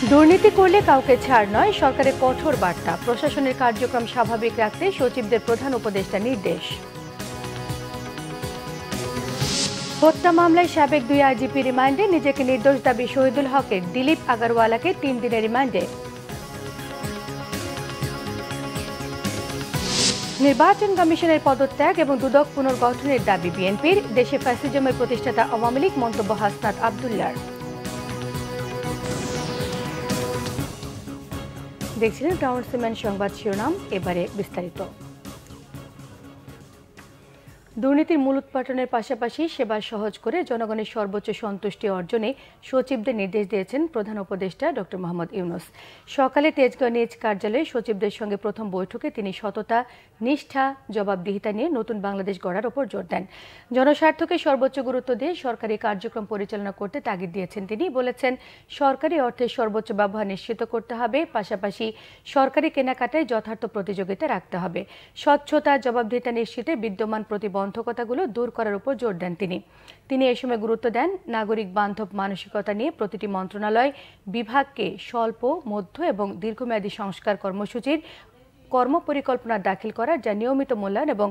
দুর্নীতি করলে কাউকে ছাড় নয়, সরকারের কঠোর বার্তা। প্রশাসনের কার্যক্রম স্বাভাবিক রাখতে সচিবদের প্রধান উপদেষ্টা নির্দেশ। হত্যা মামলায় সাবেক 2 আইজিপি রিমান্ডে, নিজেকে নির্দোষ দাবি শহীদুল হকের। দিলীপ আগারওয়ালাকে 3 দিনের রিমান্ডে। নির্বাচন কমিশনের পদত্যাগ এবং দুদক পুনর্গঠনের দাবি বিএনপির। দেশে ফ্যাসিজমের প্রতিষ্ঠাতা আওয়ামী লীগ, মন্তব্য হাসনাত আব্দুল্লাহর। দেখছিলেন টাউন সিমেন্ট সংবাদ শিরোনাম, এবারে বিস্তারিত। দুর্নীতির মূলোৎপাটনের পাশাপাশি সেবা সহজ করে জনগণের সর্বোচ্চ সন্তুষ্টি অর্জনে সচিবদের নির্দেশ দিয়েছেন প্রধান উপদেষ্টা ডক্টর মোহাম্মদ ইউনূস। সকালে তেজগাঁও নিজ কার্যালয়ে সচিবদের সঙ্গে প্রথম বৈঠকে তিনি সততা, নিষ্ঠা, জবাবদিহিতা নিয়ে নতুন বাংলাদেশ গড়ার ওপর জোর দেন। জনস্বার্থকে সর্বোচ্চ গুরুত্ব দিয়ে সরকারি কার্যক্রম পরিচালনা করতে তাগিদ দিয়েছেন তিনি। বলেছেন, সরকারি অর্থের সর্বোচ্চ ব্যবহার নিশ্চিত করতে হবে, পাশাপাশি সরকারি কেনাকাটায় যথার্থ প্রতিযোগিতা রাখতে হবে। স্বচ্ছতা, জবাবদিহিতা নিশ্চিতে বিদ্যমান প্রতিবন্ধকতাগুলো দূর করার উপর জোর দেন তিনি এই সময় গুরুত্ব দেন নাগরিক বান্ধব মানসিকতা নিয়ে প্রতিটি মন্ত্রণালয়, বিভাগকে স্বল্প, মধ্য এবং দীর্ঘমেয়াদী সংস্কার কর্মসূচির কর্মপরিকল্পনা দাখিল করা, যা নিয়মিত মূল্যায়ন এবং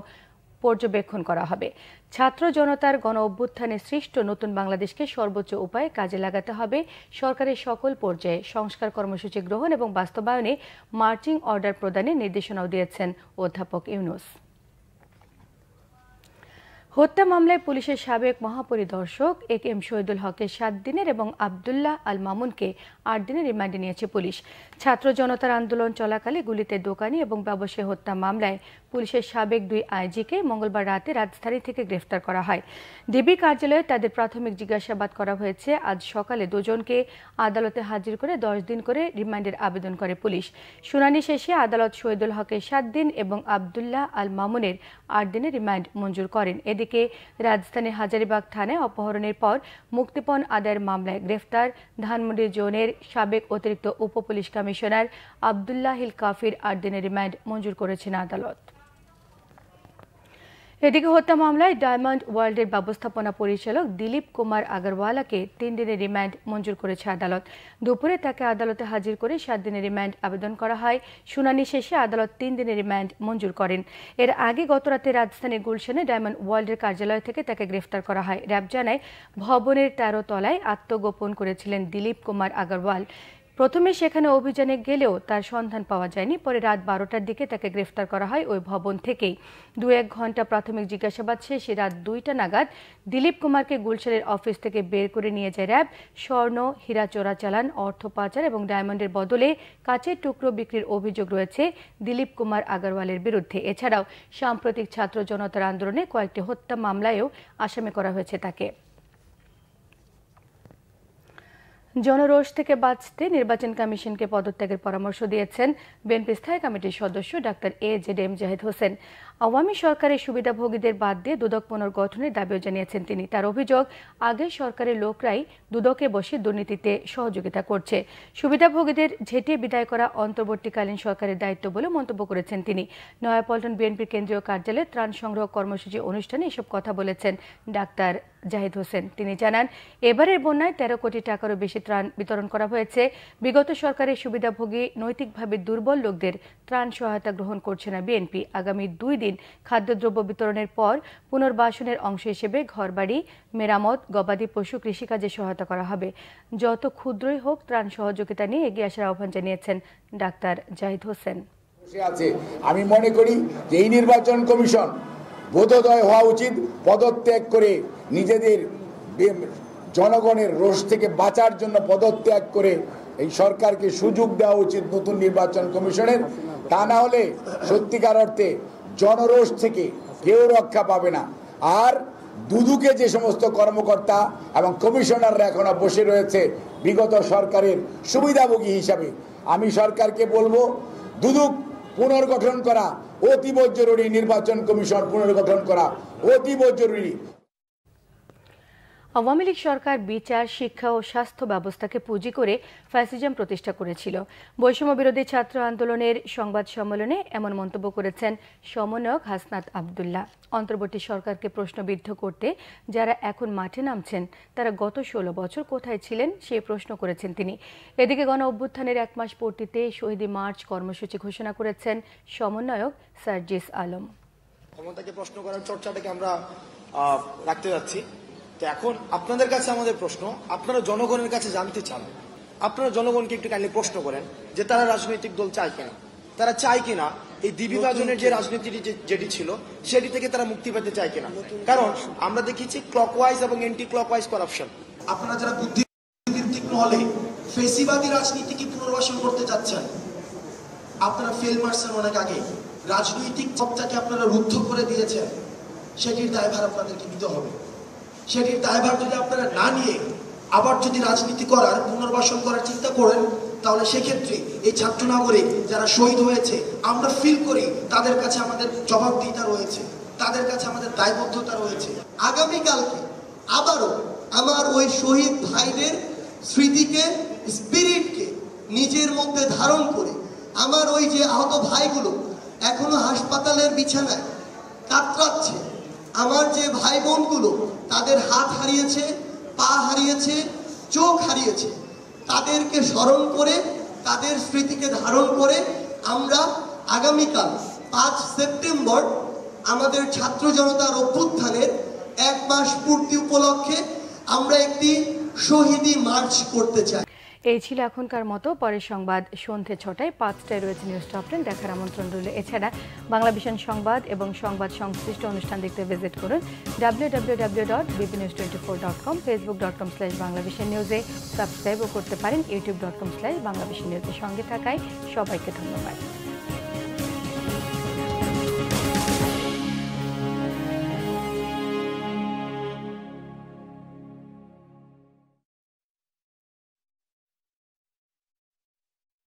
পর্যবেক্ষণ করা হবে। ছাত্র জনতার গণ অভ্যুত্থানে সৃষ্ট নতুন বাংলাদেশকে সর্বোচ্চ উপায়ে কাজে লাগাতে হবে। সরকারের সকল পর্যায়ে সংস্কার কর্মসূচি গ্রহণ এবং বাস্তবায়নে মার্চিং অর্ডার প্রদানের নির্দেশনাও দিয়েছেন অধ্যাপক ইউনূস। হত্যা মামলায় পুলিশের সাবেক মহাপরিদর্শক এম শহীদুল হকের 7 দিনের এবং আবদুল্লাহ আল মামুনকে 8 দিনের রিমান্ডে নিয়েছে পুলিশ। ছাত্র জনতার আন্দোলন চলাকালে গুলিতে দোকানি এবং ব্যবসায়ী হত্যা মামলায় পুলিশের সাবেক 2 আইজিকে মঙ্গলবার রাতে রাজধানী থেকে গ্রেফতার করা হয়। ডিবি কার্যালয়ে তাদের প্রাথমিক জিজ্ঞাসাবাদ করা হয়েছে। আজ সকালে দুজনকে আদালতে হাজির করে 10 দিন করে রিমান্ডের আবেদন করে পুলিশ। শুনানি শেষে আদালত শহীদুল হকের 7 দিন এবং আবদুল্লাহ আল মামুনের 8 দিনের রিমান্ড মঞ্জুর করেন। এদিকে রাজধানীর হাজারীবাগ থানায় অপহরণের পর মুক্তিপণ আদায়ের মামলায় গ্রেফতার ধানমন্ডি জোনের সাবেক অতিরিক্ত উপ পুলিশ কমিশনার আবদুল্লাহিল কাফির 8 দিনের রিমান্ড মঞ্জুর করেছেন আদালত। এদিকে হত্যা মামলায় ডায়মন্ড ওয়ার্ল্ডের ব্যবস্থাপনা পরিচালক দিলীপ কুমার আগরওয়ালাকে 3 দিনের রিমান্ড মঞ্জুর করেছে আদালত। দুপুরে তাকে আদালতে হাজির করে 7 দিনের রিমান্ড আবেদন করা হয়। শুনানি শেষে আদালত 3 দিনের রিমান্ড মঞ্জুর করেন। এর আগে গতরাতে রাজধানীর গুলশানে ডায়মন্ড ওয়ার্ল্ডের কার্যালয় থেকে তাকে গ্রেফতার করা হয়। র্যাব জানায়, ভবনের 13 তলায় আত্মগোপন করেছিলেন দিলীপ কুমার আগরওয়াল। প্রথমে সেখানে অভিযানে গেলেও তার সন্ধান পাওয়া যায়নি। পরে রাত 12টার দিকে তাকে গ্রেফতার করা হয় ওই ভবন থেকেই। 2-1 ঘন্টা প্রাথমিক জিজ্ঞাসাবাদ শেষে রাত 2টা নাগাদ দিলীপ কুমারকে গুলশানের অফিস থেকে বের করে নিয়ে যায় র্যাব। স্বর্ণ, হীরা চোরাচালান, অর্থ পাচার এবং ডায়মন্ডের বদলে কাচের টুকরো বিক্রির অভিযোগ রয়েছে দিলীপ কুমার আগরওয়ালের বিরুদ্ধে। এছাড়াও সাম্প্রতিক ছাত্র জনতার আন্দোলনে কয়েকটি হত্যা মামলায়ও আসামি করা হয়েছে তাকে। জনরোষ থেকে বাঁচতে নির্বাচন কমিশনকে পদত্যাগের পরামর্শ দিয়েছেন বিএনপি স্থায়ী কমিটির সদস্য ডাক্তার AJM জাহিদ হোসেন। আওয়ামী সরকারের সুবিধাভোগীদের বাদ দিয়ে দুদক পুনর্গঠনের দাবিও জানিয়েছেন তিনি। তার অভিযোগ, আগের সরকারের লোকরাই দুদকে বসে দুর্নীতিতে সহযোগিতা করছে। সুবিধাভোগীদের ঝেঁটিয়ে বিদায় করা অন্তর্বর্তীকালীন সরকারের দায়িত্ব বলে মন্তব্য করেছেন তিনি। নয়াপল্টন বিএনপির কেন্দ্রীয় কার্যালয়ে ত্রাণ সংগ্রহ কর্মসূচি অনুষ্ঠানে এসব কথা বলেছেন ডাক্তার জাহিদ হোসেন। তিনি জানান, এবারের বন্যায় 13 কোটি টাকারও বেশি ত্রাণ বিতরণ করা হয়েছে। বিগত সরকারের সুবিধাভোগী নৈতিকভাবে দুর্বল লোকদের ত্রাণ সহায়তা গ্রহণ করছে না বিএনপি। আগামী 2 দিন খাদ্যদ্রব্য বিতরণের পর পুনর্বাসনের অংশ হিসেবে ঘরবাড়ি, মেরামত, গবাদি পশু, কৃষিকাজে সহায়তা করা হবে। যত ক্ষুদ্রই হোক ত্রাণ সহযোগিতা নিয়ে এগিয়ে আসার আহ্বান জানিয়েছেন ডাক্তার জাহিদ হোসেন। আমি মনে করি যে এই নির্বাচন কমিশন বোধোদয় হওয়া উচিত, পদত্যাগ করে নিজেদের জনগণের রোষ থেকে বাঁচার জন্য পদত্যাগ করে এই সরকারকে সুযোগ দেওয়া উচিত নতুন নির্বাচন কমিশনের। তা না হলে সত্যিকার অর্থে জনরোষ থেকে কেউ রক্ষা পাবে না। আর দুদুকে যে সমস্ত কর্মকর্তা এবং কমিশনাররা এখনো বসে রয়েছে বিগত সরকারের সুবিধাভোগী হিসাবে, আমি সরকারকে বলবো দুদুক পুনর্গঠন করা অতীব জরুরি, নির্বাচন কমিশন পুনর্গঠন করা অতীব জরুরি। আওয়ামী লীগ সরকার বিচার, শিক্ষা ও স্বাস্থ্য ব্যবস্থাকে পুঁজি করে ফ্যাসিজম প্রতিষ্ঠা করেছিল। বৈষম্য বিরোধী ছাত্র আন্দোলনের সংবাদ সম্মেলনে এমন মন্তব্য করেছেন সমন্বয়ক হাসনাত আবদুল্লাহ। অন্তর্বর্তী সরকারকে প্রশ্নবিদ্ধ করতে যারা এখন মাঠে নামছেন তারা গত 16 বছর কোথায় ছিলেন সেই প্রশ্ন করেছেন তিনি। এদিকে গণ অভ্যুত্থানের 1 মাস পূর্তিতে শহীদি মার্চ কর্মসূচি ঘোষণা করেছেন সমন্বয়ক সার্জিস আলম। ক্ষমতাকে প্রশ্ন করার চর্চাটাকে আমরা রাখতে যাচ্ছি। তো এখন আপনাদের কাছে আমাদের প্রশ্ন, আপনারা জনগণের কাছে জানতে চান, আপনারা জনগণকে একটু কাইন্ডলি প্রশ্ন করেন যে তারা রাজনৈতিক দল চায় কিনা, তারা চায় কিনা এই দ্বিবিভাজনের যে রাজনীতি যেটি ছিল সেটি থেকে তারা মুক্তি পেতে চায় কিনা। কারণ আমরা দেখেছি ক্লকওয়াইজ এবং এন্টি ক্লকওয়াইজ করাপশন। আপনারা যারা বুদ্ধিবৃত্তিক মহলে ফেসিবাদী রাজনীতি কি পুনর্বাসন করতে চাচ্ছেন, আপনারা ফেল মারছেন অনেক আগে। রাজনৈতিক পথটাকে আপনারা রুদ্ধ করে দিয়েছেন, সেটির দায়ভার আপনাদেরকে নিতে হবে। সেটির দায়ভার যদি আপনারা না নিয়ে আবার যদি রাজনীতি করার পুনর্বাসন করার চিন্তা করেন, তাহলে সেক্ষেত্রে এই ছাত্র নাগরিক যারা শহীদ হয়েছে আমরা ফিল করি তাদের কাছে আমাদের জবাবদিহিতা রয়েছে, তাদের কাছে আমাদের দায়বদ্ধতা রয়েছে। আগামীকালকে আবারও আমার ওই শহীদ ভাইদের স্মৃতিকে, স্পিরিটকে নিজের মধ্যে ধারণ করে আমার ওই যে আহত ভাইগুলো এখনো হাসপাতালের বিছানায় কাতরাচ্ছে, আমার যে ভাই বোনগুলো তাদের হাত হারিয়েছে, পা হারিয়েছে, চোখ হারিয়েছে, তাদেরকে স্মরণ করে তাদের স্মৃতিকে ধারণ করে আমরা আগামীকাল 5 সেপ্টেম্বর আমাদের ছাত্র জনতার অভ্যুত্থানের 1 মাস পূর্তি উপলক্ষে আমরা একটি শহীদি মার্চ করতে চাই। এই ছিল এখনকার মতো। পরের সংবাদ সন্ধ্যে 6টায়, 5টায় রয়েছে নিউজ টপ 10 দেখার আমন্ত্রণ রইল। এছাড়া বাংলা ভিশন সংবাদ এবং সংবাদ সংশ্লিষ্ট অনুষ্ঠান দেখতে ভিজিট করুন www.bbnews24.com, facebook.com/banglavishnewsে সাবস্ক্রাইবও করতে পারেন, youtube.com/banglavishnewsের সঙ্গে থাকায় সবাইকে ধন্যবাদ।